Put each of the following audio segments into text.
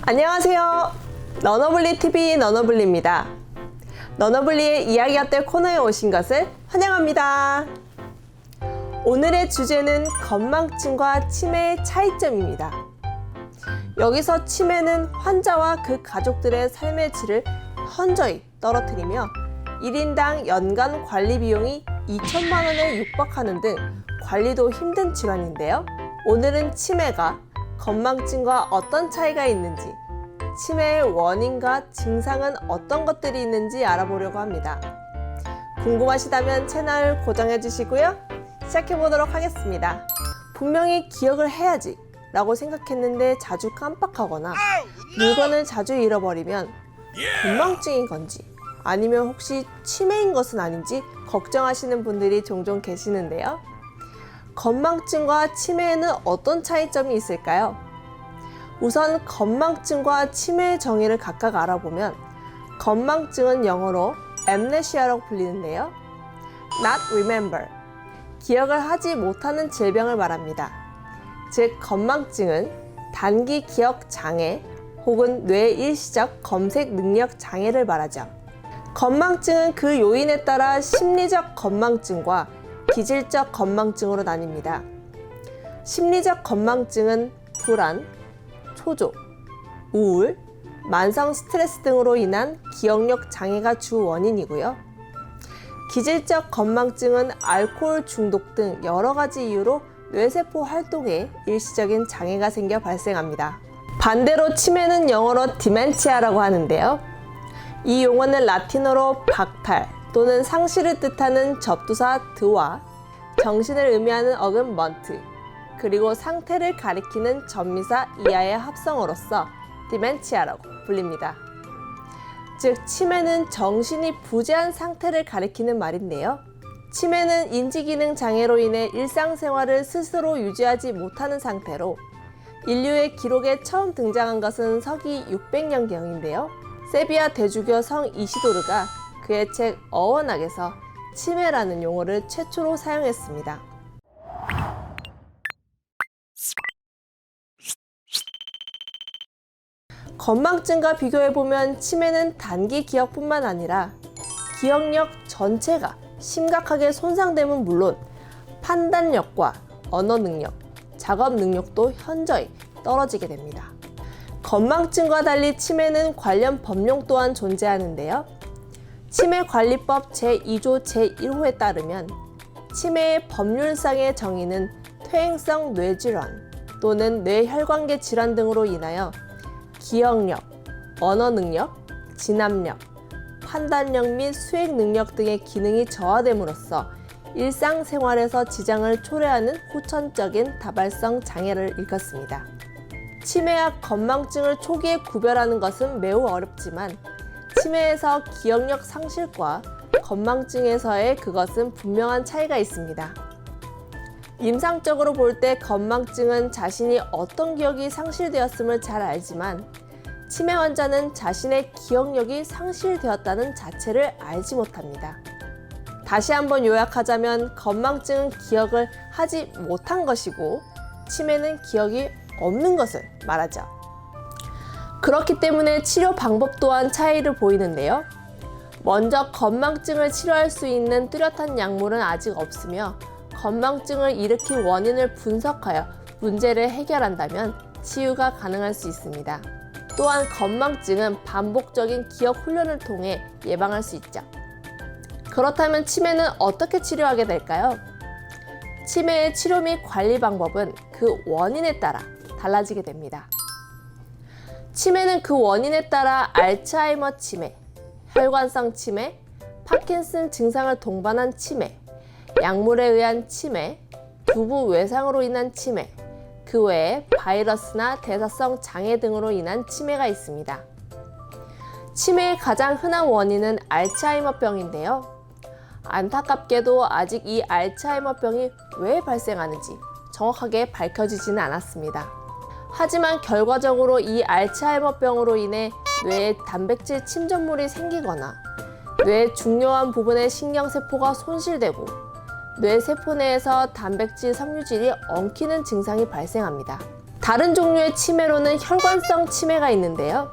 안녕하세요. 너너블리TV 너너블리입니다. 너너블리의 이야기어때 코너에 오신 것을 환영합니다. 오늘의 주제는 건망증과 치매의 차이점입니다. 여기서 치매는 환자와 그 가족들의 삶의 질을 현저히 떨어뜨리며 1인당 연간 관리 비용이 2천만 원에 육박하는 등 관리도 힘든 질환인데요. 오늘은 치매가 건망증과 어떤 차이가 있는지, 치매의 원인과 증상은 어떤 것들이 있는지 알아보려고 합니다. 궁금하시다면 채널 고정해 주시고요. 시작해 보도록 하겠습니다. 분명히 기억을 해야지 라고 생각했는데 자주 깜빡하거나 물건을 자주 잃어버리면 건망증인 건지 아니면 혹시 치매인 것은 아닌지 걱정하시는 분들이 종종 계시는데요. 건망증과 치매에는 어떤 차이점이 있을까요? 우선 건망증과 치매의 정의를 각각 알아보면 건망증은 영어로 amnesia라고 불리는데요. not remember, 기억을 하지 못하는 질병을 말합니다. 즉 건망증은 단기 기억 장애 혹은 뇌 일시적 검색 능력 장애를 말하죠. 건망증은 그 요인에 따라 심리적 건망증과 기질적 건망증으로 나뉩니다. 심리적 건망증은 불안, 초조, 우울, 만성 스트레스 등으로 인한 기억력 장애가 주 원인이고요. 기질적 건망증은 알코올 중독 등 여러 가지 이유로 뇌세포 활동에 일시적인 장애가 생겨 발생합니다. 반대로 치매는 영어로 디멘치아라고 하는데요. 이 용어는 라틴어로 박탈 또는 상실을 뜻하는 접두사 드와 정신을 의미하는 어근 먼트 그리고 상태를 가리키는 전미사 이하의 합성어로서 디멘치아라고 불립니다. 즉 치매는 정신이 부재한 상태를 가리키는 말인데요. 치매는 인지기능 장애로 인해 일상생활을 스스로 유지하지 못하는 상태로 인류의 기록에 처음 등장한 것은 서기 600년경인데요. 세비야 대주교 성 이시도르가 그의 책 어원학에서 치매라는 용어를 최초로 사용했습니다. 건망증과 비교해보면 치매는 단기 기억뿐만 아니라 기억력 전체가 심각하게 손상됨은 물론 판단력과 언어 능력, 작업 능력도 현저히 떨어지게 됩니다. 건망증과 달리 치매는 관련 법령 또한 존재하는데요. 치매관리법 제2조 제1호에 따르면 치매의 법률상의 정의는 퇴행성 뇌질환 또는 뇌혈관계 질환 등으로 인하여 기억력, 언어 능력, 진압력, 판단력 및 수행 능력 등의 기능이 저하됨으로써 일상생활에서 지장을 초래하는 후천적인 다발성 장애를 일컫습니다. 치매와 건망증을 초기에 구별하는 것은 매우 어렵지만 치매에서 기억력 상실과 건망증에서의 그것은 분명한 차이가 있습니다. 임상적으로 볼 때 건망증은 자신이 어떤 기억이 상실되었음을 잘 알지만 치매 환자는 자신의 기억력이 상실되었다는 자체를 알지 못합니다. 다시 한번 요약하자면 건망증은 기억을 하지 못한 것이고 치매는 기억이 없는 것을 말하죠. 그렇기 때문에 치료 방법 또한 차이를 보이는데요. 먼저 건망증을 치료할 수 있는 뚜렷한 약물은 아직 없으며 건망증을 일으킨 원인을 분석하여 문제를 해결한다면 치유가 가능할 수 있습니다. 또한 건망증은 반복적인 기억 훈련을 통해 예방할 수 있죠. 그렇다면 치매는 어떻게 치료하게 될까요? 치매의 치료 및 관리 방법은 그 원인에 따라 달라지게 됩니다. 치매는 그 원인에 따라 알츠하이머 치매, 혈관성 치매, 파킨슨 증상을 동반한 치매, 약물에 의한 치매, 두부 외상으로 인한 치매, 그 외에 바이러스나 대사성 장애 등으로 인한 치매가 있습니다. 치매의 가장 흔한 원인은 알츠하이머병인데요. 안타깝게도 아직 이 알츠하이머병이 왜 발생하는지 정확하게 밝혀지지는 않았습니다. 하지만 결과적으로 이 알츠하이머병으로 인해 뇌에 단백질 침전물이 생기거나 뇌의 중요한 부분의 신경세포가 손실되고 뇌세포 내에서 단백질 섬유질이 엉키는 증상이 발생합니다. 다른 종류의 치매로는 혈관성 치매가 있는데요.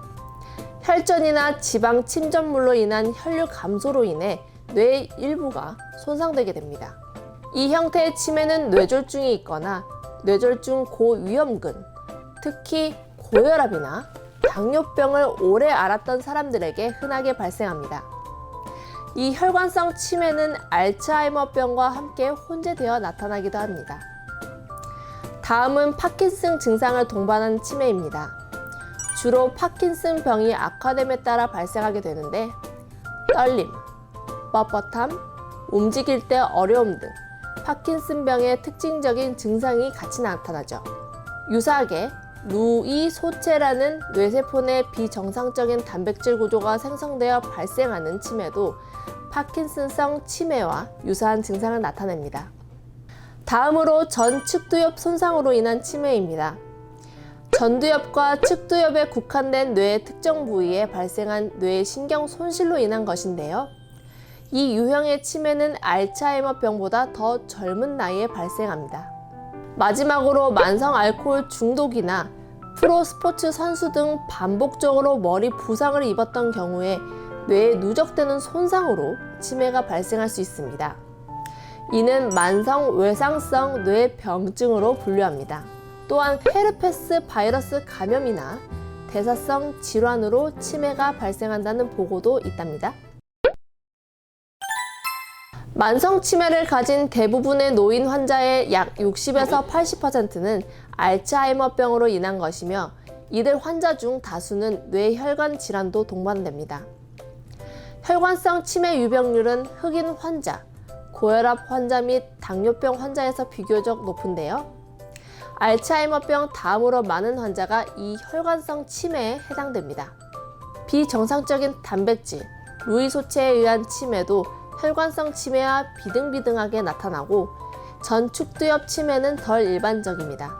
혈전이나 지방 침전물로 인한 혈류 감소로 인해 뇌의 일부가 손상되게 됩니다. 이 형태의 치매는 뇌졸중이 있거나 뇌졸중 고위험군, 특히 고혈압이나 당뇨병을 오래 앓았던 사람들에게 흔하게 발생합니다. 이 혈관성 치매는 알츠하이머병과 함께 혼재되어 나타나기도 합니다. 다음은 파킨슨 증상을 동반한 치매입니다. 주로 파킨슨 병이 악화됨에 따라 발생하게 되는데 떨림, 뻣뻣함, 움직일 때 어려움 등 파킨슨 병의 특징적인 증상이 같이 나타나죠. 유사하게 루이 소체라는 뇌세포 내 비정상적인 단백질 구조가 생성되어 발생하는 치매도 파킨슨성 치매와 유사한 증상을 나타냅니다. 다음으로 전측두엽 손상으로 인한 치매입니다. 전두엽과 측두엽에 국한된 뇌의 특정 부위에 발생한 뇌의 신경 손실로 인한 것인데요. 이 유형의 치매는 알츠하이머병보다 더 젊은 나이에 발생합니다. 마지막으로 만성 알코올 중독이나 프로스포츠 선수 등 반복적으로 머리 부상을 입었던 경우에 뇌에 누적되는 손상으로 치매가 발생할 수 있습니다. 이는 만성 외상성 뇌병증으로 분류합니다. 또한 헤르페스 바이러스 감염이나 대사성 질환으로 치매가 발생한다는 보고도 있답니다. 만성 치매를 가진 대부분의 노인 환자의 약 60에서 80%는 알츠하이머병으로 인한 것이며 이들 환자 중 다수는 뇌혈관 질환도 동반됩니다. 혈관성 치매 유병률은 흑인 환자, 고혈압 환자 및 당뇨병 환자에서 비교적 높은데요. 알츠하이머병 다음으로 많은 환자가 이 혈관성 치매에 해당됩니다. 비정상적인 단백질, 루이 소체에 의한 치매도 혈관성 치매와 비등비등하게 나타나고 전측두엽 치매는 덜 일반적입니다.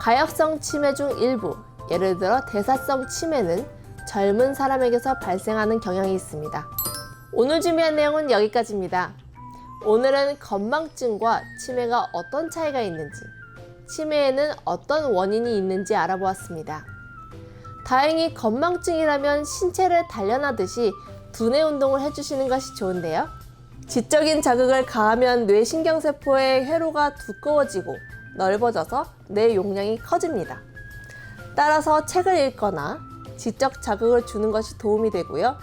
가역성 치매 중 일부, 예를 들어 대사성 치매는 젊은 사람에게서 발생하는 경향이 있습니다. 오늘 준비한 내용은 여기까지입니다. 오늘은 건망증과 치매가 어떤 차이가 있는지, 치매에는 어떤 원인이 있는지 알아보았습니다. 다행히 건망증이라면 신체를 단련하듯이 두뇌 운동을 해주시는 것이 좋은데요. 지적인 자극을 가하면 뇌신경세포의 회로가 두꺼워지고 넓어져서 뇌 용량이 커집니다. 따라서 책을 읽거나 지적 자극을 주는 것이 도움이 되고요.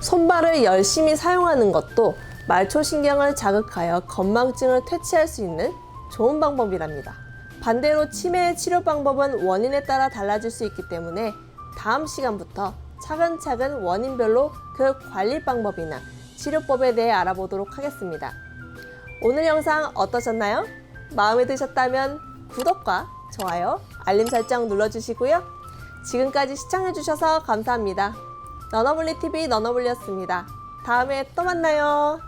손발을 열심히 사용하는 것도 말초신경을 자극하여 건망증을 퇴치할 수 있는 좋은 방법이랍니다. 반대로 치매의 치료 방법은 원인에 따라 달라질 수 있기 때문에 다음 시간부터 차근차근 원인별로 그 관리 방법이나 치료법에 대해 알아보도록 하겠습니다. 오늘 영상 어떠셨나요? 마음에 드셨다면 구독과 좋아요, 알림 설정 눌러주시고요. 지금까지 시청해주셔서 감사합니다. 너너블리TV 너너블리였습니다. 다음에 또 만나요.